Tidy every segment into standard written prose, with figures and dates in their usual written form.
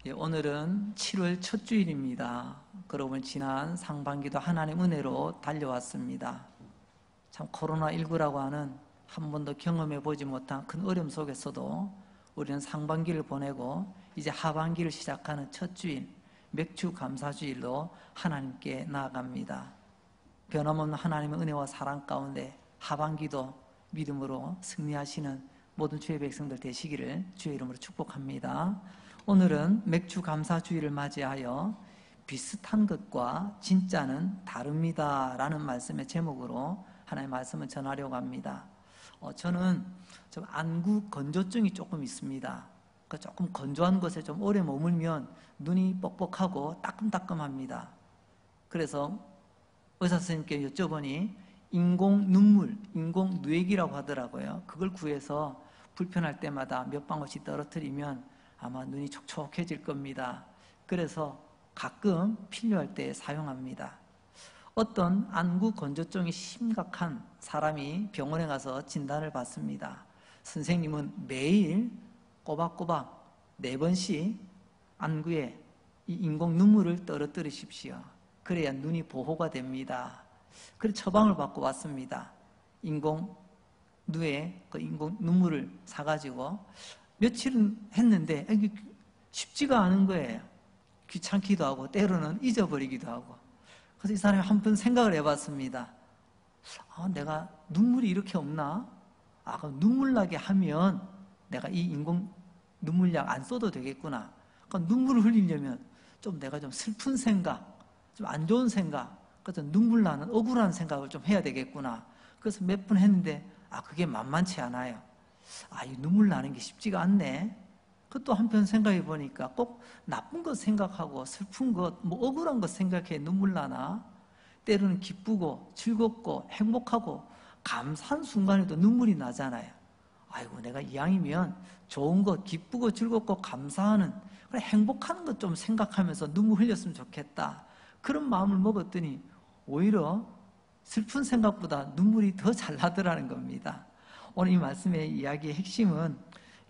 오늘은 7월 첫 주일입니다. 그러고 보니 지난 상반기도 하나님 은혜로 달려왔습니다. 참 코로나19라고 하는 한 번도 경험해 보지 못한 큰 어려움 속에서도 우리는 상반기를 보내고 이제 하반기를 시작하는 첫 주일, 맥주 감사주일로 하나님께 나아갑니다. 변함없는 하나님의 은혜와 사랑 가운데 하반기도 믿음으로 승리하시는 모든 주의 백성들 되시기를 주의 이름으로 축복합니다. 오늘은 맥주 감사주일을 맞이하여 비슷한 것과 진짜는 다릅니다 라는 말씀의 제목으로 하나님의 말씀을 전하려고 합니다. 저는 좀 안구 건조증이 조금 있습니다. 조금 건조한 것에 좀 오래 머물면 눈이 뻑뻑하고 따끔따끔합니다. 그래서 의사 선생님께 여쭤보니 인공 눈물, 인공 누액이라고 하더라고요. 그걸 구해서 불편할 때마다 몇 방울씩 떨어뜨리면 아마 눈이 촉촉해질 겁니다. 그래서 가끔 필요할 때 사용합니다. 어떤 안구 건조증이 심각한 사람이 병원에 가서 진단을 받습니다. 선생님은 매일 꼬박꼬박 4번씩 안구에 이 인공 눈물을 떨어뜨리십시오. 그래야 눈이 보호가 됩니다. 그래서 처방을 받고 왔습니다. 인공 누에 그 인공 눈물을 사가지고 며칠은 했는데 이게 쉽지가 않은 거예요. 귀찮기도 하고 때로는 잊어버리기도 하고. 그래서 이 사람이 한번 생각을 해봤습니다. 내가 눈물이 이렇게 없나? 그럼 눈물 나게 하면 내가 이 인공 눈물약 안 써도 되겠구나. 그러니까 눈물을 흘리려면 좀 내가 좀 슬픈 생각, 좀 안 좋은 생각, 그래서 눈물 나는 억울한 생각을 좀 해야 되겠구나. 그래서 몇 번 했는데 그게 만만치 않아요. 이 눈물 나는 게 쉽지가 않네. 그것도 한편 생각해 보니까 꼭 나쁜 것 생각하고 슬픈 것, 억울한 것 생각해 눈물 나나? 때로는 기쁘고 즐겁고 행복하고 감사한 순간에도 눈물이 나잖아요. 아이고, 내가 이왕이면 좋은 것, 기쁘고 즐겁고 감사하는, 그래, 행복한 것 좀 생각하면서 눈물 흘렸으면 좋겠다. 그런 마음을 먹었더니 오히려 슬픈 생각보다 눈물이 더 잘 나더라는 겁니다. 오늘 이 말씀의 이야기의 핵심은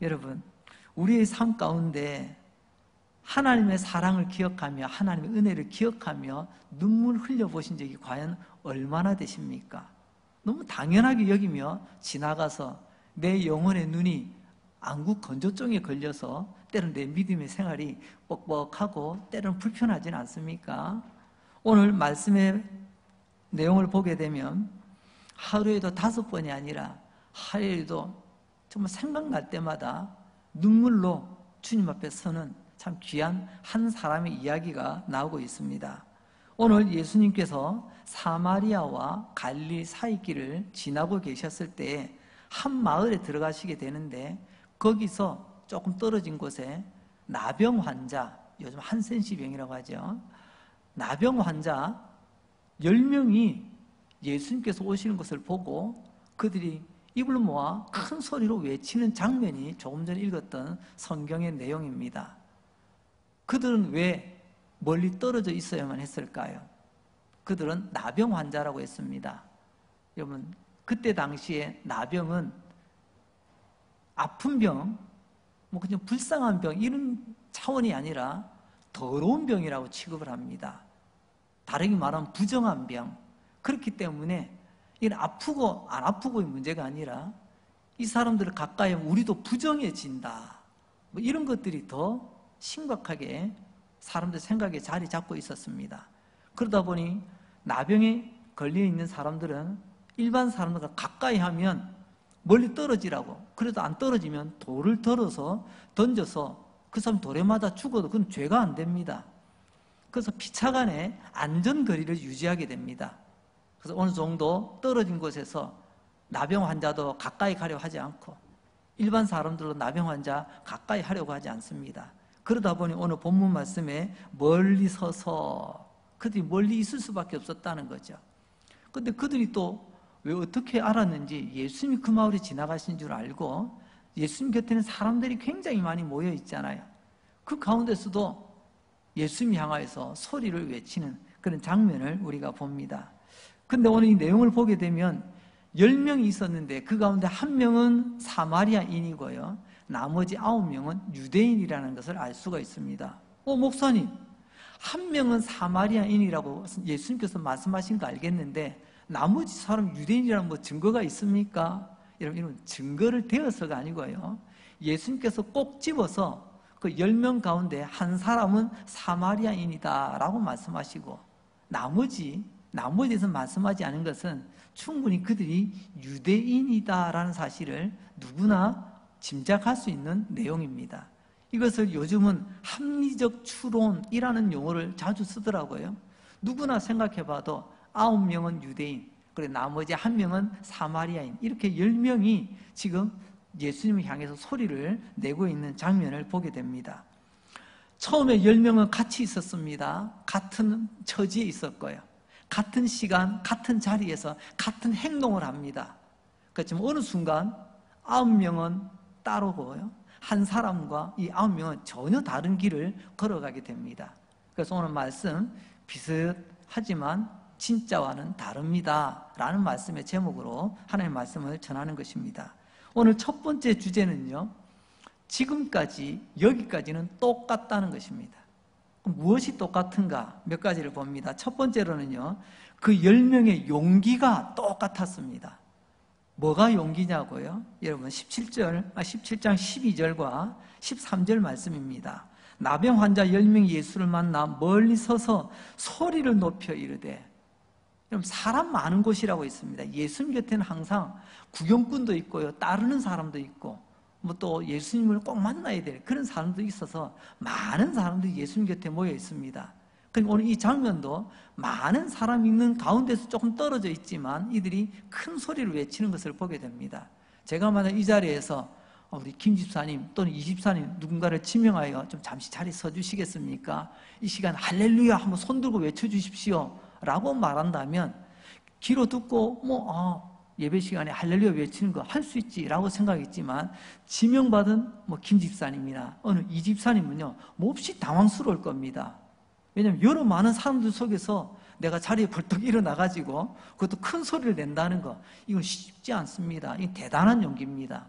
여러분, 우리의 삶 가운데 하나님의 사랑을 기억하며 하나님의 은혜를 기억하며 눈물 흘려보신 적이 과연 얼마나 되십니까? 너무 당연하게 여기며 지나가서 내 영혼의 눈이 안구 건조증에 걸려서 때로는 내 믿음의 생활이 뻑뻑하고 때로는 불편하지는 않습니까? 오늘 말씀의 내용을 보게 되면 하루에도 5번이 아니라 하루에도 정말 생각날 때마다 눈물로 주님 앞에 서는 참 귀한 한 사람의 이야기가 나오고 있습니다. 오늘 예수님께서 사마리아와 갈릴리 사이길을 지나고 계셨을 때 한 마을에 들어가시게 되는데 거기서 조금 떨어진 곳에 나병 환자, 요즘 한센시병이라고 하죠. 나병 환자 10명이 예수님께서 오시는 것을 보고 그들이 입을 모아 큰 소리로 외치는 장면이 조금 전에 읽었던 성경의 내용입니다. 그들은 왜 멀리 떨어져 있어야만 했을까요? 그들은 나병 환자라고 했습니다. 여러분, 그때 당시에 나병은 아픈 병, 그냥 불쌍한 병 이런 차원이 아니라 더러운 병이라고 취급을 합니다. 다르게 말하면 부정한 병. 그렇기 때문에 이건 아프고 안 아프고의 문제가 아니라 이 사람들을 가까이 하면 우리도 부정해진다. 이런 것들이 더 심각하게 사람들 생각에 자리 잡고 있었습니다. 그러다 보니 나병에 걸려 있는 사람들은 일반 사람들과 가까이 하면 멀리 떨어지라고, 그래도 안 떨어지면 돌을 던져서 그 사람 돌에 맞아 죽어도 그건 죄가 안 됩니다. 그래서 피차간에 안전거리를 유지하게 됩니다. 그래서 어느 정도 떨어진 곳에서 나병 환자도 가까이 가려고 하지 않고 일반 사람들도 나병 환자 가까이 하려고 하지 않습니다. 그러다 보니 오늘 본문 말씀에 멀리 서서 그들이 멀리 있을 수밖에 없었다는 거죠. 그런데 그들이 또 왜 어떻게 알았는지 예수님이 그 마을에 지나가신 줄 알고 예수님 곁에는 사람들이 굉장히 많이 모여 있잖아요. 그 가운데서도 예수님 향하여서 소리를 외치는 그런 장면을 우리가 봅니다. 근데 오늘 이 내용을 보게 되면 10명이 있었는데 그 가운데 한 명은 사마리아인이고요. 나머지 9명은 유대인이라는 것을 알 수가 있습니다. 목사님, 한 명은 사마리아인이라고 예수님께서 말씀하신 거 알겠는데 나머지 사람 유대인이라는 뭐 증거가 있습니까? 이런 증거를 대어서가 아니고요. 예수님께서 꼭 집어서 그 10명 가운데 한 사람은 사마리아인이다 라고 말씀하시고 나머지에서 말씀하지 않은 것은 충분히 그들이 유대인이다라는 사실을 누구나 짐작할 수 있는 내용입니다. 이것을 요즘은 합리적 추론이라는 용어를 자주 쓰더라고요. 누구나 생각해봐도 9명은 유대인, 그리고 나머지 1명은 사마리아인, 이렇게 10명이 지금 예수님을 향해서 소리를 내고 있는 장면을 보게 됩니다. 처음에 10명은 같이 있었습니다. 같은 처지에 있었고요. 같은 시간, 같은 자리에서 같은 행동을 합니다. 그렇지만 어느 순간 9명은 따로고요. 한 사람과 이 9명은 전혀 다른 길을 걸어가게 됩니다. 그래서 오늘 말씀 비슷하지만 진짜와는 다릅니다 라는 말씀의 제목으로 하나님의 말씀을 전하는 것입니다. 오늘 첫 번째 주제는요, 지금까지 여기까지는 똑같다는 것입니다. 무엇이 똑같은가 몇 가지를 봅니다. 첫 번째로는요, 그 10명의 용기가 똑같았습니다. 뭐가 용기냐고요? 여러분 17장 12절과 13절 말씀입니다. 나병 환자 10명이 예수를 만나 멀리 서서 소리를 높여 이르되, 여러분 사람 많은 곳이라고 있습니다. 예수님 곁에는 항상 구경꾼도 있고요, 따르는 사람도 있고, 뭐 또 예수님을 꼭 만나야 될 그런 사람도 있어서 많은 사람들이 예수님 곁에 모여 있습니다. 그러니까 오늘 이 장면도 많은 사람이 있는 가운데서 조금 떨어져 있지만 이들이 큰 소리를 외치는 것을 보게 됩니다. 제가 만약 이 자리에서 우리 김 집사님 또는 이 집사님 누군가를 지명하여 좀 잠시 자리 서 주시겠습니까? 이 시간 할렐루야 한번 손 들고 외쳐주십시오 라고 말한다면 귀로 듣고 예배 시간에 할렐루야 외치는 거 할 수 있지 라고 생각했지만, 지명받은 김 집사님이나 어느 이 집사님은요 몹시 당황스러울 겁니다. 왜냐하면 여러 많은 사람들 속에서 내가 자리에 벌떡 일어나가지고 그것도 큰 소리를 낸다는 거, 이건 쉽지 않습니다. 이건 대단한 용기입니다.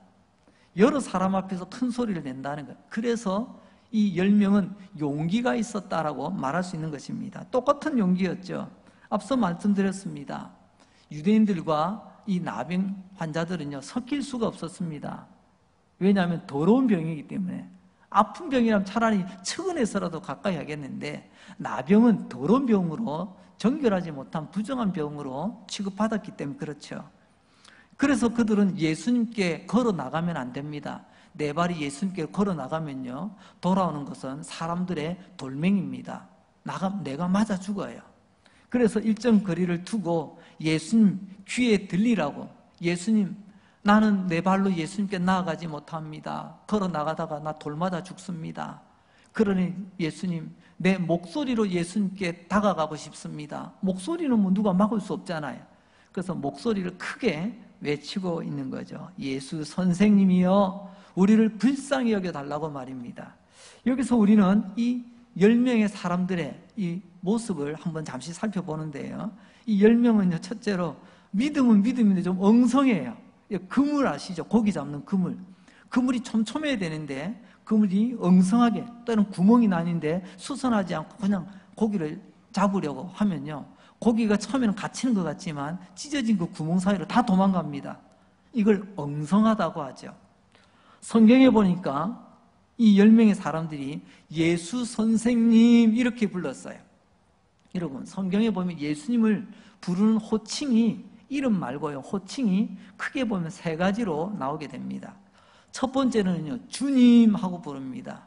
여러 사람 앞에서 큰 소리를 낸다는 것, 그래서 이 10명은 용기가 있었다라고 말할 수 있는 것입니다. 똑같은 용기였죠. 앞서 말씀드렸습니다. 유대인들과 이 나병 환자들은요 섞일 수가 없었습니다. 왜냐하면 더러운 병이기 때문에. 아픈 병이라면 차라리 측은해서라도 가까이 하겠는데, 나병은 더러운 병으로, 정결하지 못한 부정한 병으로 취급받았기 때문에 그렇죠. 그래서 그들은 예수님께 걸어 나가면 안 됩니다. 내 발이 예수님께 걸어 나가면요 돌아오는 것은 사람들의 돌멩입니다. 내가 맞아 죽어요. 그래서 일정 거리를 두고 예수님 귀에 들리라고, 예수님 나는 내 발로 예수님께 나아가지 못합니다. 걸어 나가다가 나 돌 맞아 죽습니다. 그러니 예수님 내 목소리로 예수님께 다가가고 싶습니다. 목소리는 뭐 누가 막을 수 없잖아요. 그래서 목소리를 크게 외치고 있는 거죠. 예수 선생님이여 우리를 불쌍히 여겨달라고 말입니다. 여기서 우리는 이 10명의 사람들의 이 모습을 한번 잠시 살펴보는데요, 이 10명은요 첫째로 믿음은 믿음인데 좀 엉성해요. 그물 아시죠? 고기 잡는 그물. 그물이 촘촘해야 되는데 그물이 엉성하게, 또는 구멍이 나는데 수선하지 않고 그냥 고기를 잡으려고 하면요 고기가 처음에는 갇히는 것 같지만 찢어진 그 구멍 사이로 다 도망갑니다. 이걸 엉성하다고 하죠. 성경에 보니까 이 10명의 사람들이 예수 선생님 이렇게 불렀어요. 여러분 성경에 보면 예수님을 부르는 호칭이, 이름 말고요 호칭이 크게 보면 3가지로 나오게 됩니다. 첫 번째는요 주님 하고 부릅니다.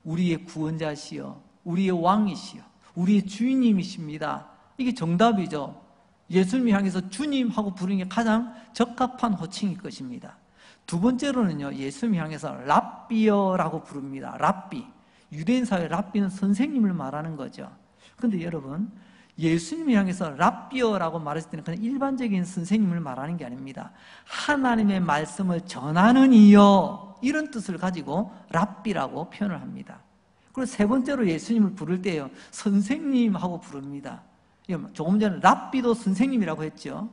우리의 구원자시여, 우리의 왕이시여, 우리의 주인님이십니다. 이게 정답이죠. 예수님을 향해서 주님 하고 부르는 게 가장 적합한 호칭일 것입니다. 두 번째로는요 예수님을 향해서 랍비어라고 부릅니다. 랍비, 유대인 사회 랍비는 선생님을 말하는 거죠. 그런데 여러분 예수님을 향해서 랍비어라고 말했을 때는 그냥 일반적인 선생님을 말하는 게 아닙니다. 하나님의 말씀을 전하는 이여, 이런 뜻을 가지고 랍비라고 표현을 합니다. 그리고 세 번째로 예수님을 부를 때요 선생님 하고 부릅니다. 조금 전에 랍비도 선생님이라고 했죠.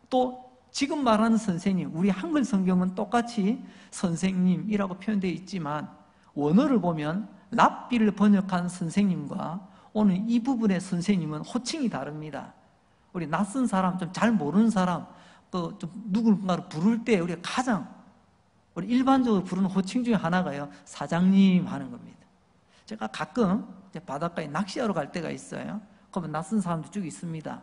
또 지금 말하는 선생님, 우리 한글 성경은 똑같이 선생님이라고 표현되어 있지만 원어를 보면 랍비를 번역한 선생님과 오늘 이 부분의 선생님은 호칭이 다릅니다. 우리 낯선 사람, 좀 잘 모르는 사람, 또 좀 누군가를 부를 때 우리가 가장 우리 일반적으로 부르는 호칭 중에 하나가요, 사장님 하는 겁니다. 제가 가끔 이제 바닷가에 낚시하러 갈 때가 있어요. 그러면 낯선 사람도 쭉 있습니다.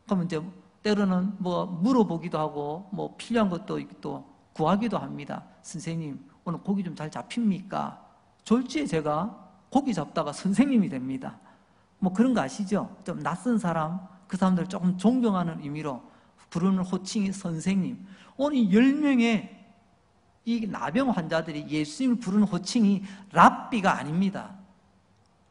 그러면 이제 때로는 뭐 물어보기도 하고 뭐 필요한 것도 또 구하기도 합니다. 선생님, 오늘 고기 좀 잘 잡힙니까? 졸지에 제가 고기 잡다가 선생님이 됩니다. 뭐 그런 거 아시죠? 좀 낯선 사람, 그 사람들을 조금 존경하는 의미로 부르는 호칭이 선생님. 오늘 10명의 이 나병 환자들이 예수님을 부르는 호칭이 랍비가 아닙니다.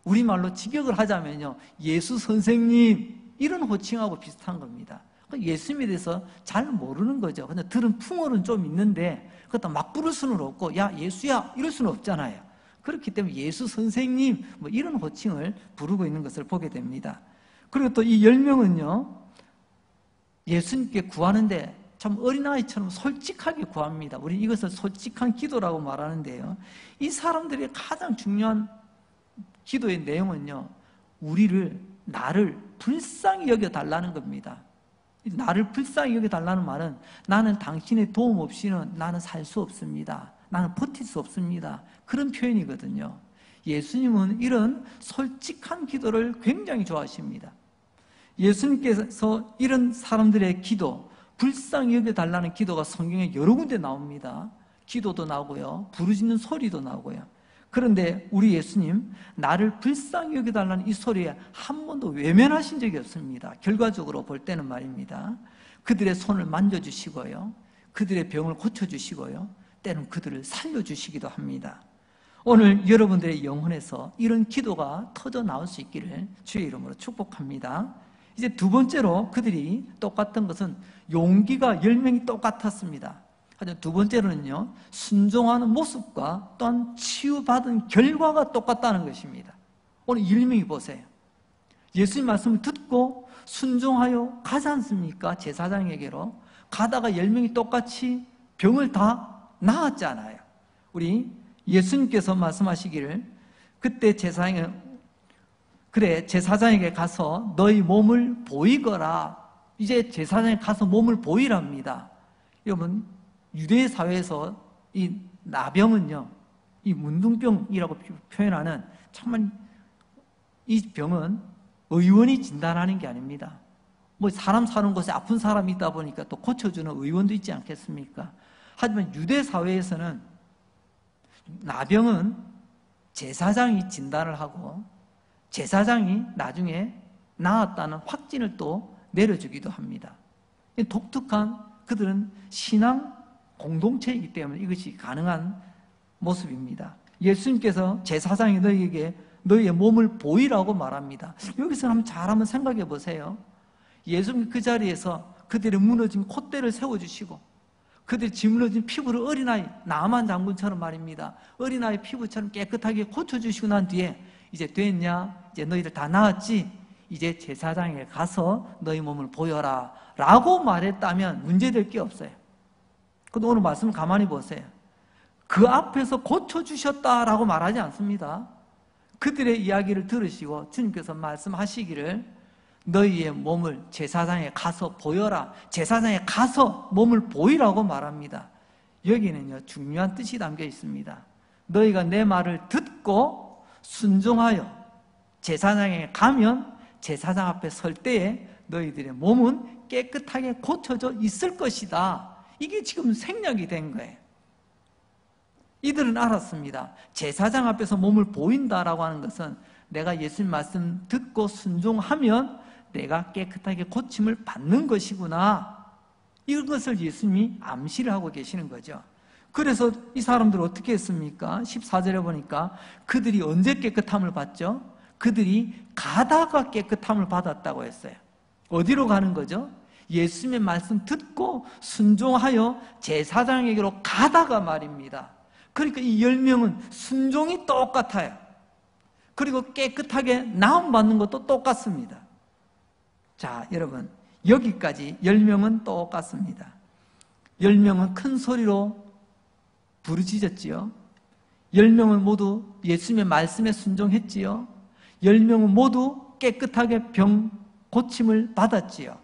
우리말로 직역을 하자면요, 예수 선생님, 이런 호칭하고 비슷한 겁니다. 예수님에 대해서 잘 모르는 거죠. 근데 들은 풍월은 좀 있는데 그것도 막 부를 수는 없고, 야 예수야 이럴 수는 없잖아요. 그렇기 때문에 예수 선생님 뭐 이런 호칭을 부르고 있는 것을 보게 됩니다. 그리고 또 이 10명은요 예수님께 구하는데 참 어린아이처럼 솔직하게 구합니다. 우리 이것을 솔직한 기도라고 말하는데요, 이 사람들의 가장 중요한 기도의 내용은요, 나를 불쌍히 여겨달라는 겁니다. 나를 불쌍히 여겨달라는 말은 나는 당신의 도움 없이는 나는 살 수 없습니다. 나는 버틸 수 없습니다. 그런 표현이거든요. 예수님은 이런 솔직한 기도를 굉장히 좋아하십니다. 예수님께서 이런 사람들의 기도, 불쌍히 여겨달라는 기도가 성경에 여러 군데 나옵니다. 기도도 나오고요, 부르짖는 소리도 나오고요. 그런데 우리 예수님, 나를 불쌍히 여겨달라는 이 소리에 한 번도 외면하신 적이 없습니다. 결과적으로 볼 때는 말입니다. 그들의 손을 만져주시고요, 그들의 병을 고쳐주시고요, 때는 그들을 살려주시기도 합니다. 오늘 여러분들의 영혼에서 이런 기도가 터져 나올 수 있기를 주의 이름으로 축복합니다. 이제 두 번째로 그들이 똑같은 것은 용기가 10명이 똑같았습니다. 하지만 두 번째로는요, 순종하는 모습과 또한 치유받은 결과가 똑같다는 것입니다. 오늘 10명이 보세요. 예수님 말씀을 듣고 순종하여 가지 않습니까? 제사장에게로 가다가 10명이 똑같이 병을 다 나았잖아요. 우리 예수님께서 말씀하시기를, 그때 제사장에게 가서 너희 몸을 보이거라. 이제 제사장에 가서 몸을 보이랍니다. 여러분, 유대 사회에서 이 나병은요, 이 문둥병이라고 표현하는, 정말 이 병은 의원이 진단하는 게 아닙니다. 뭐 사람 사는 곳에 아픈 사람이 있다 보니까 또 고쳐주는 의원도 있지 않겠습니까? 하지만 유대 사회에서는 나병은 제사장이 진단을 하고 제사장이 나중에 나았다는 확진을 또 내려주기도 합니다. 독특한, 그들은 신앙 공동체이기 때문에 이것이 가능한 모습입니다. 예수님께서 제사장이 너희에게 너희의 몸을 보이라고 말합니다. 여기서 한번 생각해 보세요. 예수님 그 자리에서 그들의 무너진 콧대를 세워주시고 그들의 짓무너진 피부를 어린아이, 나만 장군처럼 말입니다, 어린아이 피부처럼 깨끗하게 고쳐주시고 난 뒤에 이제 됐냐? 이제 너희들 다 나았지? 이제 제사장에 가서 너희 몸을 보여라 라고 말했다면 문제될 게 없어요. 근데 오늘 말씀 가만히 보세요. 그 앞에서 고쳐주셨다라고 말하지 않습니다. 그들의 이야기를 들으시고 주님께서 말씀하시기를 너희의 몸을 제사장에 가서 보여라, 제사장에 가서 몸을 보이라고 말합니다. 여기는요, 중요한 뜻이 담겨 있습니다. 너희가 내 말을 듣고 순종하여 제사장에 가면 제사장 앞에 설 때에 너희들의 몸은 깨끗하게 고쳐져 있을 것이다. 이게 지금 생략이 된 거예요. 이들은 알았습니다. 제사장 앞에서 몸을 보인다라고 하는 것은 내가 예수님 말씀 듣고 순종하면 내가 깨끗하게 고침을 받는 것이구나, 이것을 예수님이 암시를 하고 계시는 거죠. 그래서 이 사람들은 어떻게 했습니까? 14절에 보니까 그들이 언제 깨끗함을 받죠? 그들이 가다가 깨끗함을 받았다고 했어요. 어디로 가는 거죠? 예수님의 말씀 듣고 순종하여 제사장에게로 가다가 말입니다. 그러니까 이 10명은 순종이 똑같아요. 그리고 깨끗하게 나음받는 것도 똑같습니다. 자, 여러분, 여기까지 10명은 똑같습니다. 10명은 큰 소리로 부르짖었지요. 10명은 모두 예수님의 말씀에 순종했지요. 10명은 모두 깨끗하게 병 고침을 받았지요.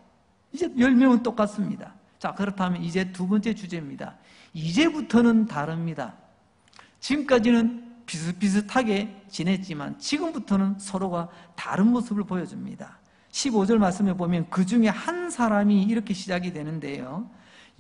이제 10명은 똑같습니다. 자, 그렇다면 이제 두 번째 주제입니다. 이제부터는 다릅니다. 지금까지는 비슷비슷하게 지냈지만 지금부터는 서로가 다른 모습을 보여줍니다. 15절 말씀에 보면 그 중에 한 사람이 이렇게 시작이 되는데요.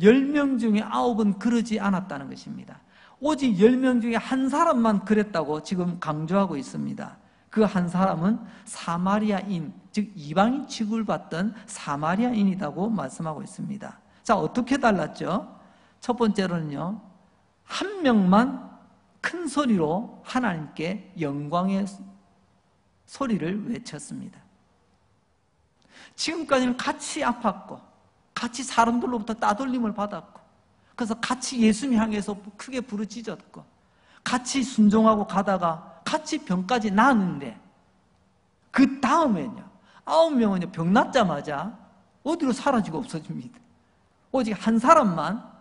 10명 중에 9은 그러지 않았다는 것입니다. 오직 10명 중에 한 사람만 그랬다고 지금 강조하고 있습니다. 그 한 사람은 사마리아인, 즉 이방인 취급을 받던 사마리아인이라고 말씀하고 있습니다. 자, 어떻게 달랐죠? 첫 번째로는요, 한 명만 큰 소리로 하나님께 영광의 소리를 외쳤습니다. 지금까지는 같이 아팠고 같이 사람들로부터 따돌림을 받았고 그래서 같이 예수님 향해서 크게 부르짖었고 같이 순종하고 가다가 같이 병까지 나았는데 그 다음에는요 9명은요 병 낫자마자 어디로 사라지고 없어집니다. 오직 한 사람만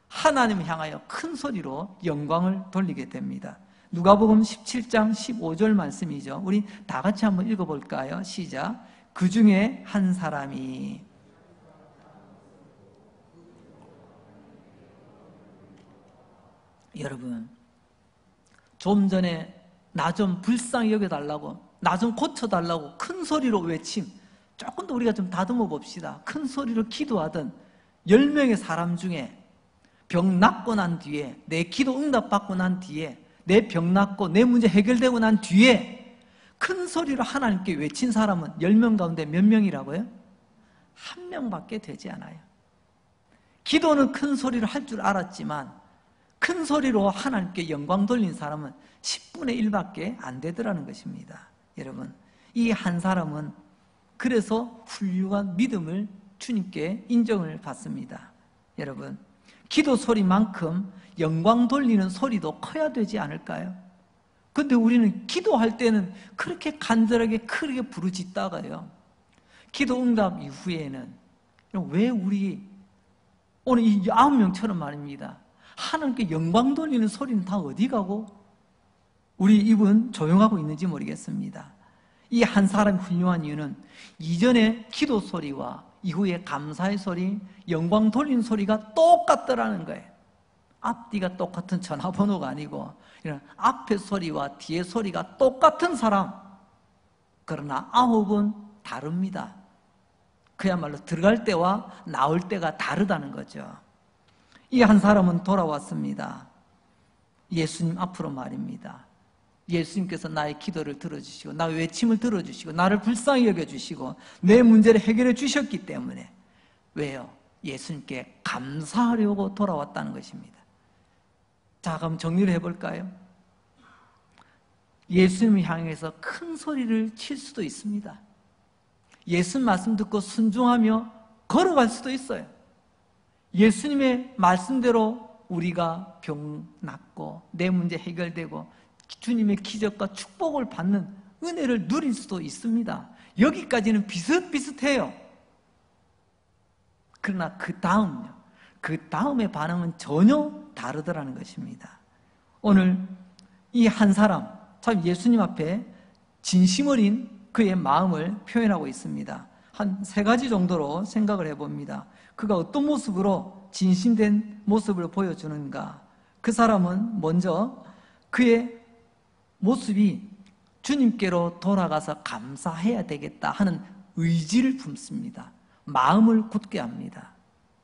하나님을 향하여 큰 소리로 영광을 돌리게 됩니다. 누가복음 17장 15절 말씀이죠. 우리 다 같이 한번 읽어볼까요? 시작. 그 중에 한 사람이 여러분 좀 전에 나 좀 불쌍히 여겨달라고 나 좀 고쳐달라고 큰 소리로 외침 조금 더 우리가 좀 다듬어 봅시다. 큰 소리로 기도하던 10명의 사람 중에 병 낫고 난 뒤에 내 기도 응답받고 난 뒤에 내 병 낫고 내 문제 해결되고 난 뒤에 큰 소리로 하나님께 외친 사람은 10명 가운데 몇 명이라고요? 한 명밖에 되지 않아요. 기도는 큰 소리로 할 줄 알았지만 큰 소리로 하나님께 영광 돌린 사람은 10분의 1밖에 안 되더라는 것입니다. 여러분, 이 한 사람은 그래서 훌륭한 믿음을 주님께 인정을 받습니다. 여러분, 기도 소리만큼 영광 돌리는 소리도 커야 되지 않을까요? 근데 우리는 기도할 때는 그렇게 간절하게 크게 부르짖다가요 기도 응답 이후에는 왜 우리 오늘 이 9명처럼 말입니다. 하나님께 영광 돌리는 소리는 다 어디 가고 우리 입은 조용하고 있는지 모르겠습니다. 이 한 사람이 훌륭한 이유는 이전의 기도 소리와 이후의 감사의 소리, 영광 돌리는 소리가 똑같더라는 거예요. 앞뒤가 똑같은 전화번호가 아니고 이런 앞의 소리와 뒤의 소리가 똑같은 사람, 그러나 9은 다릅니다. 그야말로 들어갈 때와 나올 때가 다르다는 거죠. 이 한 사람은 돌아왔습니다. 예수님 앞으로 말입니다. 예수님께서 나의 기도를 들어주시고 나의 외침을 들어주시고 나를 불쌍히 여겨주시고 내 문제를 해결해 주셨기 때문에 왜요? 예수님께 감사하려고 돌아왔다는 것입니다. 자, 그럼 정리를 해볼까요? 예수님을 향해서 큰 소리를 칠 수도 있습니다. 예수님 말씀 듣고 순종하며 걸어갈 수도 있어요. 예수님의 말씀대로 우리가 병 낫고 내 문제 해결되고 주님의 기적과 축복을 받는 은혜를 누릴 수도 있습니다. 여기까지는 비슷비슷해요. 그러나 그 다음요. 그 다음의 반응은 전혀 다르더라는 것입니다. 오늘 이 한 사람, 참 예수님 앞에 진심 어린 그의 마음을 표현하고 있습니다. 한 3가지 정도로 생각을 해봅니다. 그가 어떤 모습으로 진심된 모습을 보여주는가? 그 사람은 먼저 그의 모습이 주님께로 돌아가서 감사해야 되겠다 하는 의지를 품습니다. 마음을 굳게 합니다.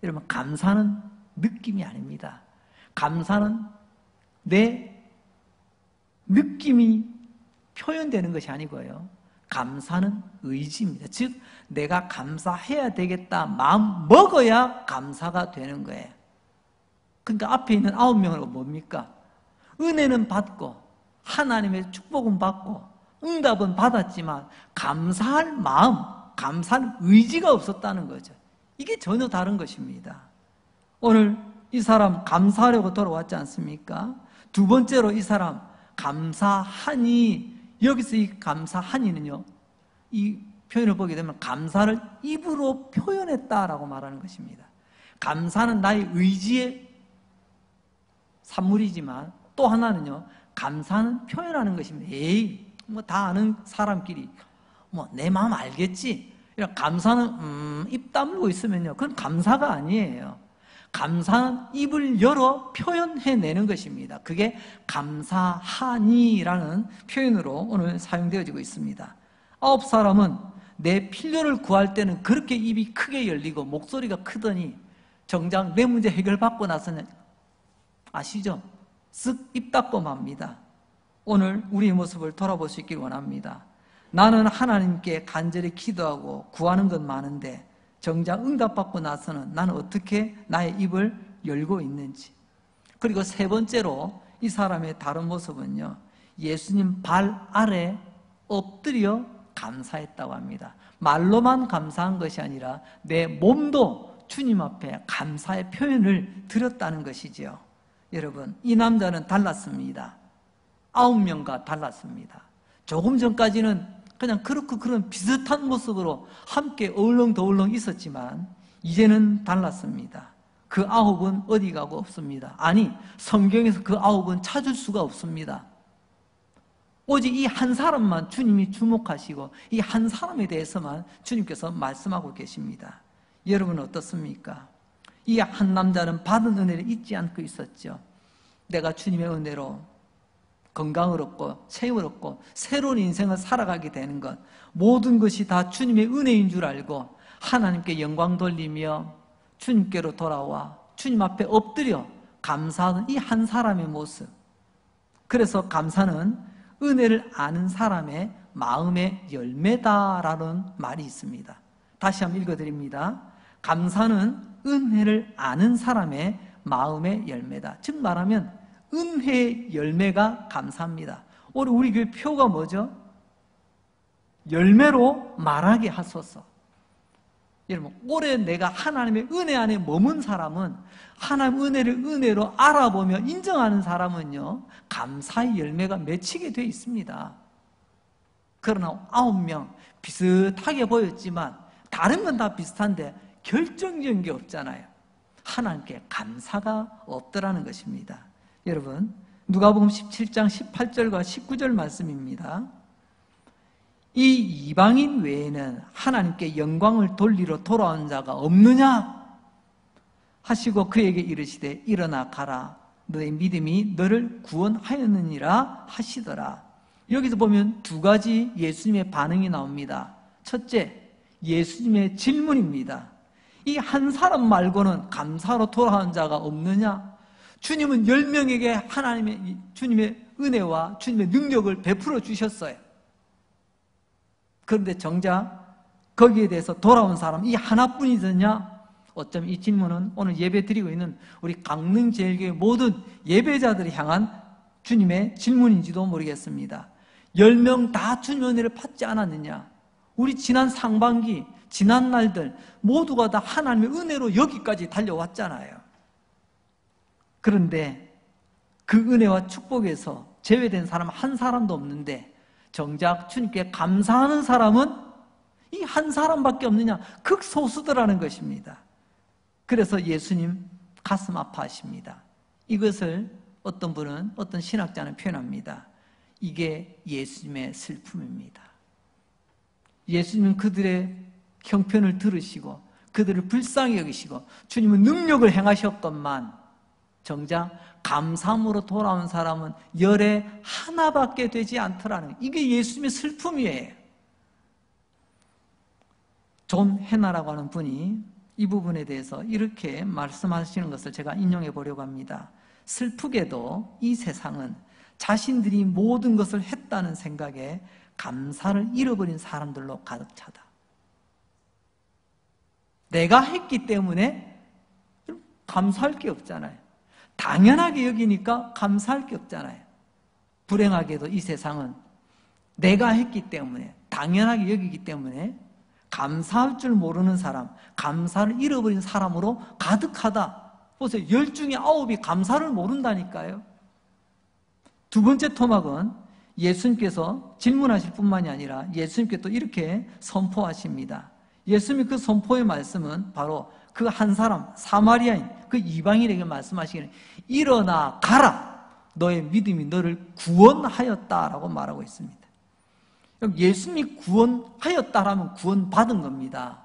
여러분, 감사는 느낌이 아닙니다. 감사는 내 느낌이 표현되는 것이 아니고요. 감사는 의지입니다. 즉 내가 감사해야 되겠다 마음 먹어야 감사가 되는 거예요. 그러니까 앞에 있는 9명은 뭡니까? 은혜는 받고 하나님의 축복은 받고 응답은 받았지만 감사할 마음, 감사할 의지가 없었다는 거죠. 이게 전혀 다른 것입니다. 오늘 이 사람 감사하려고 돌아왔지 않습니까? 두 번째로 이 사람 감사하니, 여기서 이 감사하니는요, 이 표현을 보게 되면 감사를 입으로 표현했다라고 말하는 것입니다. 감사는 나의 의지의 산물이지만 또 하나는요, 감사는 표현하는 것입니다. 에이, 뭐 다 아는 사람끼리 뭐 내 마음 알겠지. 이런 감사는 입 다물고 있으면요, 그건 감사가 아니에요. 감사는 입을 열어 표현해내는 것입니다. 그게 감사하니라는 표현으로 오늘 사용되어지고 있습니다. 9사람은 내 필요를 구할 때는 그렇게 입이 크게 열리고 목소리가 크더니 정작 내 문제 해결받고 나서는 아시죠? 쓱 입 닫고 맙니다. 오늘 우리의 모습을 돌아볼 수 있길 원합니다. 나는 하나님께 간절히 기도하고 구하는 건 많은데 정작 응답받고 나서는 나는 어떻게 나의 입을 열고 있는지. 그리고 세 번째로 이 사람의 다른 모습은요, 예수님 발 아래 엎드려 감사했다고 합니다. 말로만 감사한 것이 아니라 내 몸도 주님 앞에 감사의 표현을 드렸다는 것이지요. 여러분, 이 남자는 달랐습니다. 9명과 달랐습니다. 조금 전까지는 그냥 그렇고 그런 비슷한 모습으로 함께 어울렁더울렁 있었지만 이제는 달랐습니다. 그 9은 어디 가고 없습니다. 아니, 성경에서 그 9은 찾을 수가 없습니다. 오직 이 한 사람만 주님이 주목하시고 이 한 사람에 대해서만 주님께서 말씀하고 계십니다. 여러분은 어떻습니까? 이 한 남자는 받은 은혜를 잊지 않고 있었죠. 내가 주님의 은혜로 건강을 얻고 체험을 얻고 새로운 인생을 살아가게 되는 것, 모든 것이 다 주님의 은혜인 줄 알고 하나님께 영광 돌리며 주님께로 돌아와 주님 앞에 엎드려 감사하는 이 한 사람의 모습. 그래서 감사는 은혜를 아는 사람의 마음의 열매다라는 말이 있습니다. 다시 한번 읽어드립니다. 감사는 은혜를 아는 사람의 마음의 열매다. 즉 말하면 은혜의 열매가 감사합니다. 오늘 우리 교회 표가 뭐죠? 열매로 말하게 하소서. 여러분, 올해 내가 하나님의 은혜 안에 머문 사람은, 하나님 은혜를 은혜로 알아보며 인정하는 사람은요, 감사의 열매가 맺히게 되어 있습니다. 그러나 9명 비슷하게 보였지만 다른 건 다 비슷한데 결정적인 게 없잖아요. 하나님께 감사가 없더라는 것입니다. 여러분, 누가복음 17장 18절과 19절 말씀입니다. 이 이방인 외에는 하나님께 영광을 돌리러 돌아온 자가 없느냐 하시고 그에게 이르시되 일어나 가라, 너의 믿음이 너를 구원하였느니라 하시더라. 여기서 보면 두 가지 예수님의 반응이 나옵니다. 첫째, 예수님의 질문입니다. 이 한 사람 말고는 감사로 돌아온 자가 없느냐? 주님은 10명에게 하나님의 주님의 은혜와 주님의 능력을 베풀어 주셨어요. 그런데 정작 거기에 대해서 돌아온 사람 이 하나뿐이더냐? 어쩌면 이 질문은 오늘 예배 드리고 있는 우리 강릉제일교회 모든 예배자들이 향한 주님의 질문인지도 모르겠습니다. 10명 다 주님의 은혜를 받지 않았느냐? 우리 지난 상반기, 지난 날들 모두가 다 하나님의 은혜로 여기까지 달려왔잖아요. 그런데 그 은혜와 축복에서 제외된 사람 한 사람도 없는데 정작 주님께 감사하는 사람은 이 한 사람밖에 없느냐? 극소수더라는 것입니다. 그래서 예수님 가슴 아파하십니다. 이것을 어떤 분은, 어떤 신학자는 표현합니다. 이게 예수님의 슬픔입니다. 예수님은 그들의 형편을 들으시고 그들을 불쌍히 여기시고 주님은 능력을 행하셨건만 정작 감사함으로 돌아온 사람은 열에 하나밖에 되지 않더라는, 이게 예수님의 슬픔이에요. 존 해나라고 하는 분이 이 부분에 대해서 이렇게 말씀하시는 것을 제가 인용해 보려고 합니다. 슬프게도 이 세상은 자신들이 모든 것을 했다는 생각에 감사를 잃어버린 사람들로 가득 차다. 내가 했기 때문에 감사할 게 없잖아요. 당연하게 여기니까 감사할 게 없잖아요. 불행하게도 이 세상은 내가 했기 때문에, 당연하게 여기기 때문에 감사할 줄 모르는 사람, 감사를 잃어버린 사람으로 가득하다. 보세요. 10 중에 9이 감사를 모른다니까요. 두 번째 토막은 예수님께서 질문하실 뿐만이 아니라 예수님께 또 이렇게 선포하십니다. 예수님의 그 선포의 말씀은 바로 그 한 사람, 사마리아인, 그 이방인에게 말씀하시기를 일어나 가라! 너의 믿음이 너를 구원하였다라고 말하고 있습니다. 예수님이 구원하였다라면 구원받은 겁니다.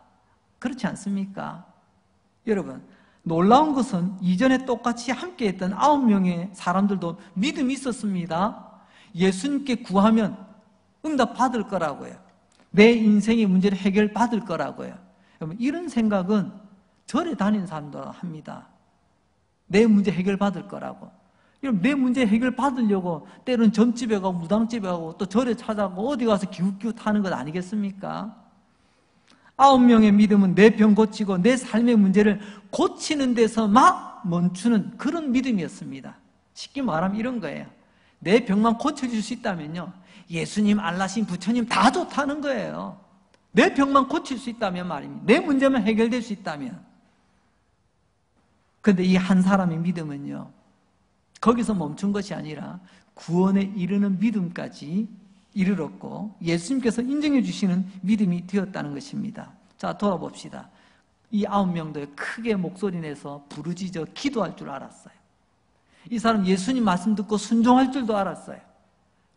그렇지 않습니까? 여러분, 놀라운 것은 이전에 똑같이 함께했던 9명의 사람들도 믿음이 있었습니다. 예수님께 구하면 응답 받을 거라고요. 내 인생의 문제를 해결받을 거라고요. 여러분, 이런 생각은 절에 다니는 사람도 합니다. 내 문제 해결받을 거라고. 여러분, 내 문제 해결받으려고 때로는 점집에 가고 무당집에 가고 또 절에 찾아가고 어디 가서 기웃기웃 하는 것 아니겠습니까? 9명의 믿음은 내 병 고치고 내 삶의 문제를 고치는 데서 막 멈추는 그런 믿음이었습니다. 쉽게 말하면 이런 거예요. 내 병만 고쳐줄 수 있다면요, 예수님, 알라신, 부처님 다 좋다는 거예요. 내 병만 고칠 수 있다면 말입니다. 내 문제만 해결될 수 있다면. 그런데 이 한 사람의 믿음은요, 거기서 멈춘 것이 아니라 구원에 이르는 믿음까지 이르렀고 예수님께서 인정해 주시는 믿음이 되었다는 것입니다. 자, 돌아봅시다. 이 9명도 크게 목소리 내서 부르짖어 기도할 줄 알았어요. 이 사람 예수님 말씀 듣고 순종할 줄도 알았어요.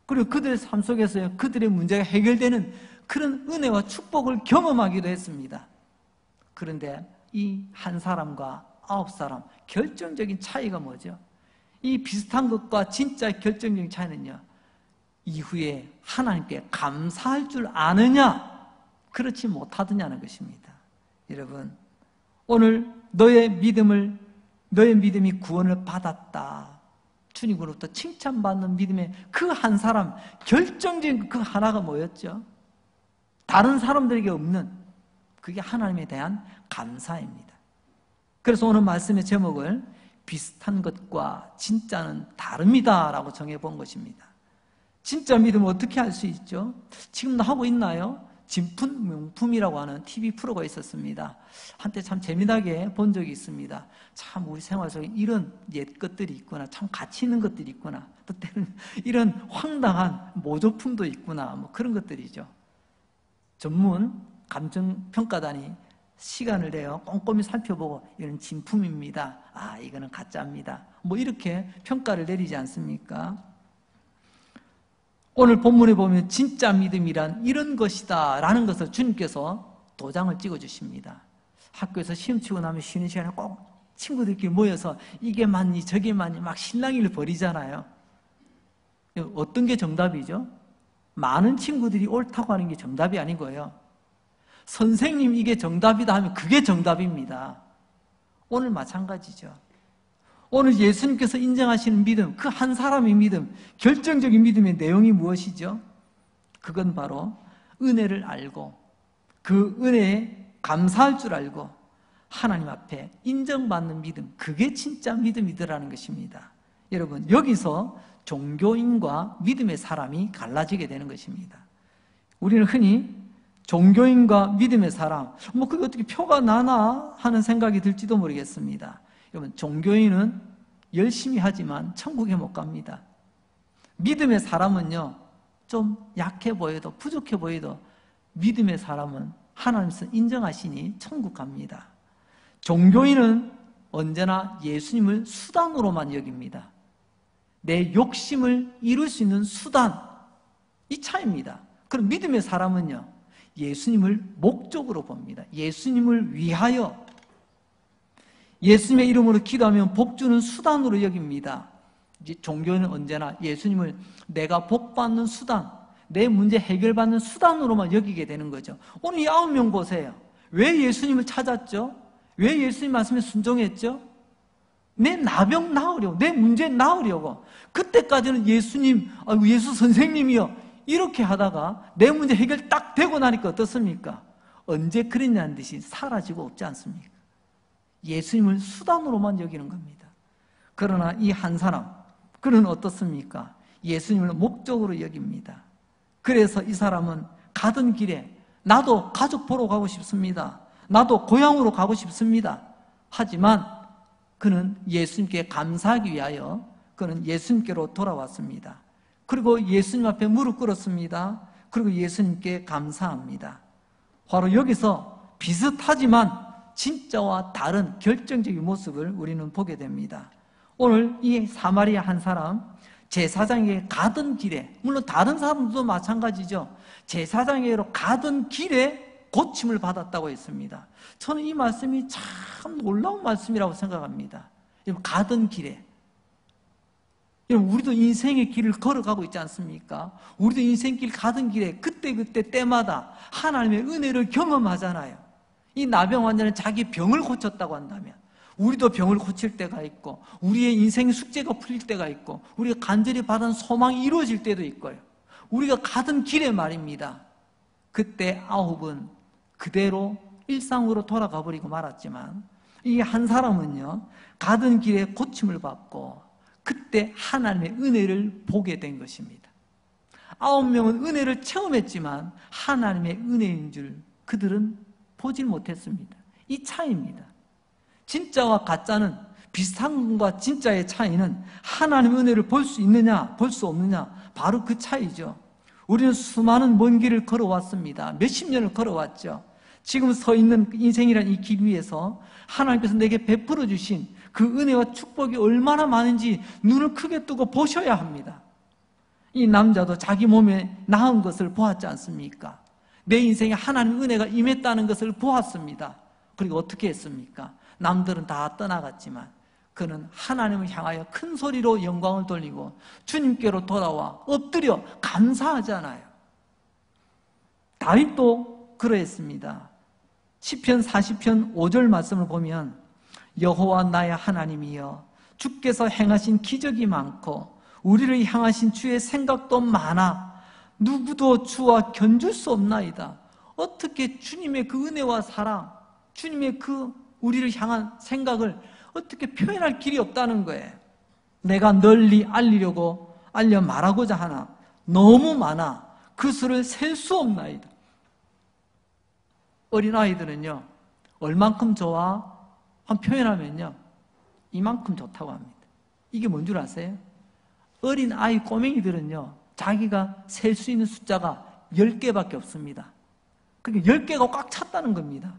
그리고 그들의 삶 속에서 그들의 문제가 해결되는 그런 은혜와 축복을 경험하기도 했습니다. 그런데 이 한 사람과 9사람 결정적인 차이가 뭐죠? 이 비슷한 것과 진짜 결정적인 차이는요, 이후에 하나님께 감사할 줄 아느냐, 그렇지 못하느냐는 것입니다. 여러분, 오늘 너의 믿음이 구원을 받았다, 주님으로부터 칭찬받는 믿음의 그 한 사람, 결정적인 그 하나가 뭐였죠? 다른 사람들에게 없는, 그게 하나님에 대한 감사입니다. 그래서 오늘 말씀의 제목을 비슷한 것과 진짜는 다릅니다 라고 정해본 것입니다. 진짜 믿음을 어떻게 할 수 있죠? 지금도 하고 있나요? 진품 명품이라고 하는 TV 프로가 있었습니다. 한때 참 재미나게 본 적이 있습니다. 참 우리 생활 속에 이런 옛 것들이 있구나, 참 가치 있는 것들이 있구나, 또 때로는 이런 황당한 모조품도 있구나, 뭐 그런 것들이죠. 전문 감정평가단이 시간을 내어 꼼꼼히 살펴보고 이런 진품입니다, 아 이거는 가짜입니다, 뭐 이렇게 평가를 내리지 않습니까? 오늘 본문에 보면 진짜 믿음이란 이런 것이다 라는 것을 주님께서 도장을 찍어주십니다. 학교에서 시험 치고 나면 쉬는 시간에 꼭 친구들끼리 모여서 이게 맞니 저게 맞니 막 실랑이를 벌이잖아요. 어떤 게 정답이죠? 많은 친구들이 옳다고 하는 게 정답이 아닌 거예요. 선생님 이게 정답이다 하면 그게 정답입니다. 오늘 마찬가지죠. 오늘 예수님께서 인정하시는 믿음, 그 한 사람의 믿음, 결정적인 믿음의 내용이 무엇이죠? 그건 바로 은혜를 알고 그 은혜에 감사할 줄 알고 하나님 앞에 인정받는 믿음, 그게 진짜 믿음이더라는 것입니다. 여러분, 여기서 종교인과 믿음의 사람이 갈라지게 되는 것입니다. 우리는 흔히 종교인과 믿음의 사람, 뭐 그게 어떻게 표가 나나 하는 생각이 들지도 모르겠습니다. 여러분, 종교인은 열심히 하지만 천국에 못 갑니다. 믿음의 사람은요, 좀 약해 보여도 부족해 보여도 믿음의 사람은 하나님께서 인정하시니 천국 갑니다. 종교인은 언제나 예수님을 수단으로만 여깁니다. 내 욕심을 이룰 수 있는 수단, 이 차이입니다. 그럼 믿음의 사람은요, 예수님을 목적으로 봅니다. 예수님을 위하여, 예수님의 이름으로 기도하면 복 주는 수단으로 여깁니다. 이제 종교는 언제나 예수님을 내가 복 받는 수단, 내 문제 해결받는 수단으로만 여기게 되는 거죠. 오늘 이 9명 보세요. 왜 예수님을 찾았죠? 왜 예수님 말씀에 순종했죠? 내 나병 나으려고, 내 문제 나으려고. 그때까지는 예수님, 예수 선생님이요, 이렇게 하다가 내 문제 해결 딱 되고 나니까 어떻습니까? 언제 그랬냐는 듯이 사라지고 없지 않습니까? 예수님을 수단으로만 여기는 겁니다. 그러나 이 한 사람, 그는 어떻습니까? 예수님을 목적으로 여깁니다. 그래서 이 사람은 가던 길에 나도 가족 보러 가고 싶습니다, 나도 고향으로 가고 싶습니다, 하지만 그는 예수님께 감사하기 위하여 그는 예수님께로 돌아왔습니다. 그리고 예수님 앞에 무릎 꿇었습니다. 그리고 예수님께 감사합니다. 바로 여기서 비슷하지만 진짜와 다른 결정적인 모습을 우리는 보게 됩니다. 오늘 이 사마리아 한 사람, 제사장에게 가던 길에, 물론 다른 사람들도 마찬가지죠. 제사장에게로 가던 길에 고침을 받았다고 했습니다. 저는 이 말씀이 참 놀라운 말씀이라고 생각합니다. 가던 길에. 우리도 인생의 길을 걸어가고 있지 않습니까? 우리도 인생길 가던 길에 그때그때 때마다 하나님의 은혜를 경험하잖아요. 이 나병 환자는 자기 병을 고쳤다고 한다면 우리도 병을 고칠 때가 있고, 우리의 인생의 숙제가 풀릴 때가 있고, 우리가 간절히 받은 소망이 이루어질 때도 있고요. 우리가 가던 길에 말입니다. 그때 9은 그대로 일상으로 돌아가 버리고 말았지만, 이 한 사람은요, 가던 길에 고침을 받고 그때 하나님의 은혜를 보게 된 것입니다. 9명은 은혜를 체험했지만 하나님의 은혜인 줄 그들은 보질 못했습니다. 이 차이입니다. 진짜와 가짜는, 비슷한 것과 진짜의 차이는 하나님의 은혜를 볼 수 있느냐 볼 수 없느냐, 바로 그 차이죠. 우리는 수많은 먼 길을 걸어왔습니다. 몇십 년을 걸어왔죠. 지금 서 있는 인생이라는 이 길 위에서 하나님께서 내게 베풀어 주신 그 은혜와 축복이 얼마나 많은지 눈을 크게 뜨고 보셔야 합니다. 이 남자도 자기 몸에 나은 것을 보았지 않습니까? 내 인생에 하나님 은혜가 임했다는 것을 보았습니다. 그리고 어떻게 했습니까? 남들은 다 떠나갔지만 그는 하나님을 향하여 큰 소리로 영광을 돌리고 주님께로 돌아와 엎드려 감사하잖아요. 다윗도 그러했습니다. 시편 40편 5절 말씀을 보면, 여호와 나의 하나님이여, 주께서 행하신 기적이 많고 우리를 향하신 주의 생각도 많아 누구도 주와 견줄 수 없나이다. 어떻게 주님의 그 은혜와 사랑, 주님의 그 우리를 향한 생각을 어떻게 표현할 길이 없다는 거예요. 내가 널리 알려 말하고자 하나 너무 많아 그 수를 셀 수 없나이다. 어린아이들은요, 얼만큼 좋아? 한 표현하면요, 이만큼 좋다고 합니다. 이게 뭔 줄 아세요? 어린아이 꼬맹이들은요, 자기가 셀 수 있는 숫자가 10개밖에 없습니다. 그러니까 10개가 꽉 찼다는 겁니다.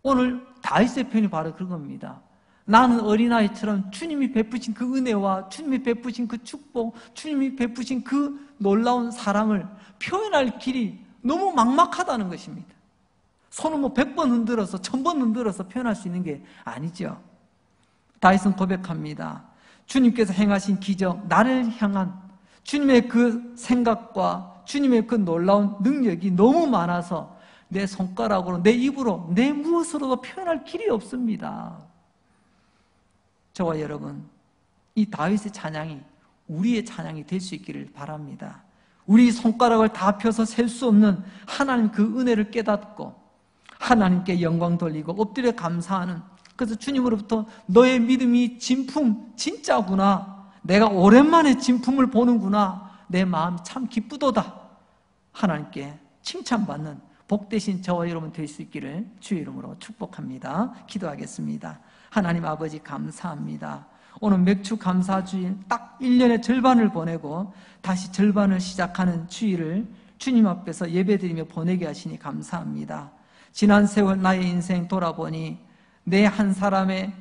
오늘 다윗의 표현이 바로 그겁니다. 나는 어린아이처럼 주님이 베푸신 그 은혜와 주님이 베푸신 그 축복, 주님이 베푸신 그 놀라운 사랑을 표현할 길이 너무 막막하다는 것입니다. 손을 100번 흔들어서 1000번 흔들어서 표현할 수 있는 게 아니죠. 다윗은 고백합니다. 주님께서 행하신 기적, 나를 향한 주님의 그 생각과 주님의 그 놀라운 능력이 너무 많아서 내 손가락으로, 내 입으로, 내 무엇으로도 표현할 길이 없습니다. 저와 여러분, 이 다윗의 찬양이 우리의 찬양이 될 수 있기를 바랍니다. 우리 손가락을 다 펴서 셀 수 없는 하나님 그 은혜를 깨닫고 하나님께 영광 돌리고 엎드려 감사하는, 그래서 주님으로부터 너의 믿음이 진품, 진짜구나, 내가 오랜만에 진품을 보는구나, 내 마음이 참 기쁘도다, 하나님께 칭찬받는 복되신 저와 여러분 될 수 있기를 주의 이름으로 축복합니다. 기도하겠습니다. 하나님 아버지, 감사합니다. 오늘 맥주 감사주일 딱 1년의 절반을 보내고 다시 절반을 시작하는 주일을 주님 앞에서 예배드리며 보내게 하시니 감사합니다. 지난 세월 나의 인생 돌아보니 내 한 사람의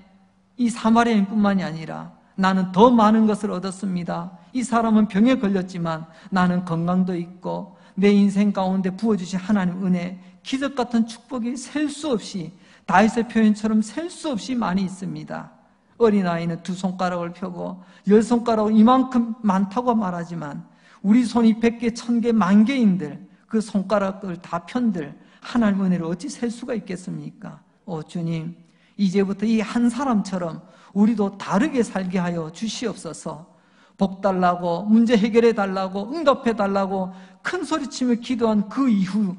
이 사마리아인뿐만이 아니라 나는 더 많은 것을 얻었습니다. 이 사람은 병에 걸렸지만 나는 건강도 있고 내 인생 가운데 부어주신 하나님 은혜, 기적 같은 축복이 셀 수 없이, 다윗의 표현처럼 셀 수 없이 많이 있습니다. 어린아이는 2손가락을 펴고 10손가락은 이만큼 많다고 말하지만 우리 손이 100개, 1000개, 10,000개인들 그 손가락을 다 편들 하나님 은혜를 어찌 셀 수가 있겠습니까? 주님, 이제부터 이 한 사람처럼 우리도 다르게 살게 하여 주시옵소서. 복 달라고, 문제 해결해 달라고, 응답해 달라고 큰 소리치며 기도한 그 이후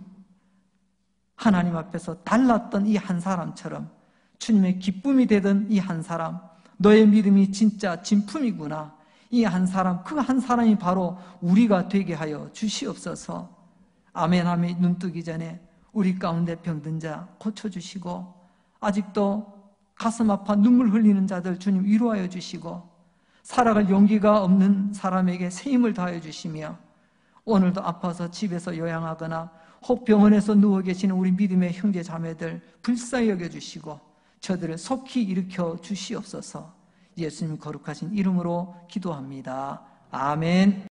하나님 앞에서 달랐던 이 한 사람처럼 주님의 기쁨이 되던 이 한 사람, 너의 믿음이 진짜 진품이구나, 이 한 사람, 그 한 사람이 바로 우리가 되게 하여 주시옵소서. 아멘 하며 눈 뜨기 전에 우리 가운데 병든 자 고쳐주시고, 아직도 가슴 아파 눈물 흘리는 자들 주님 위로하여 주시고, 살아갈 용기가 없는 사람에게 새 힘을 다하여 주시며, 오늘도 아파서 집에서 요양하거나 혹 병원에서 누워 계시는 우리 믿음의 형제 자매들 불쌍히 여겨주시고 저들을 속히 일으켜 주시옵소서. 예수님 거룩하신 이름으로 기도합니다. 아멘.